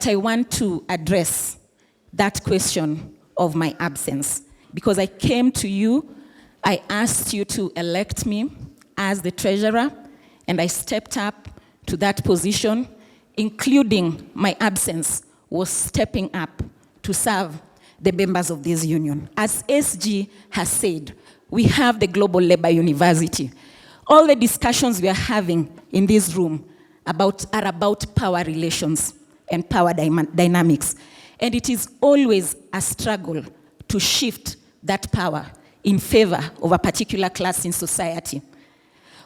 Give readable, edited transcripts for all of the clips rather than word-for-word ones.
I want to address that question of my absence because I came to you, I asked you to elect me as the treasurer, and I stepped up to that position, including my absence was stepping up to serve the members of this union. As SG has said, we have the Global Labor University. All the discussions we are having in this room are about power relations and power dynamics. And it is always a struggle to shift that power in favor of a particular class in society.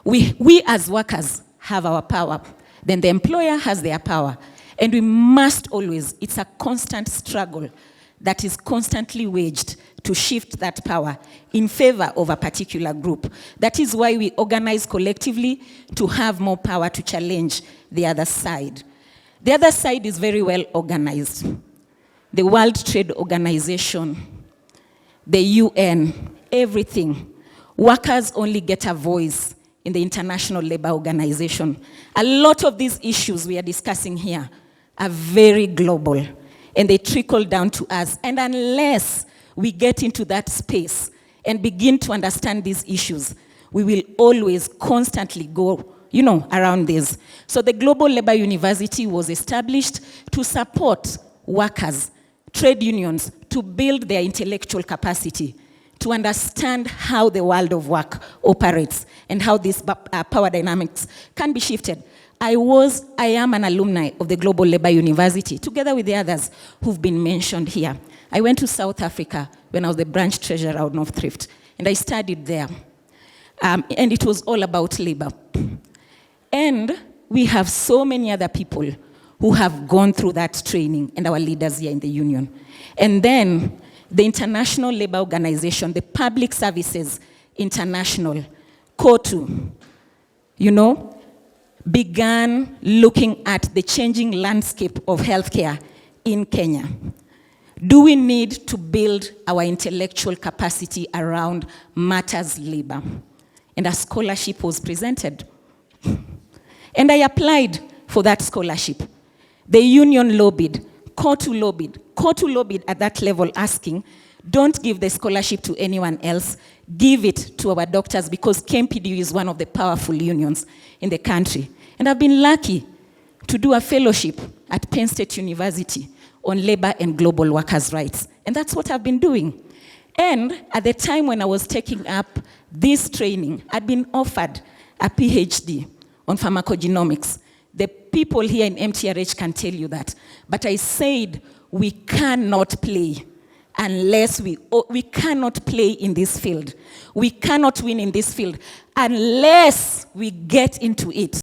We as workers have our power, then the employer has their power. And we must always, it's a constant struggle that is constantly waged to shift that power in favor of a particular group. That is why we organize collectively to have more power to challenge the other side. The other side is very well organized. The World Trade Organization, the UN, everything. Workers only get a voice in the International Labour Organization. A lot of these issues we are discussing here are very global, and they trickle down to us. And unless we get into that space and begin to understand these issues, we will always constantly go, around this. So the Global Labor University was established to support workers, trade unions, to build their intellectual capacity, to understand how the world of work operates and how these power dynamics can be shifted. I am an alumni of the Global Labor University, together with the others who've been mentioned here. I went to South Africa when I was the branch treasurer of North Thrift, and I studied there. And it was all about labor. And we have so many other people who have gone through that training, and our leaders here in the union. And then the International Labour Organization, the Public Services International, COTU, began looking at the changing landscape of healthcare in Kenya. Do we need to build our intellectual capacity around matters labor? And a scholarship was presented. And I applied for that scholarship. The union lobbied, COTU lobbied. COTU lobbied at that level asking, don't give the scholarship to anyone else, give it to our doctors because KMPDU is one of the powerful unions in the country. And I've been lucky to do a fellowship at Penn State University on labor and global workers' rights. And that's what I've been doing. And at the time when I was taking up this training, I'd been offered a PhD on pharmacogenomics. The people here in MTRH can tell you that. But I said, we cannot play unless we cannot play in this field. We cannot win in this field unless we get into it.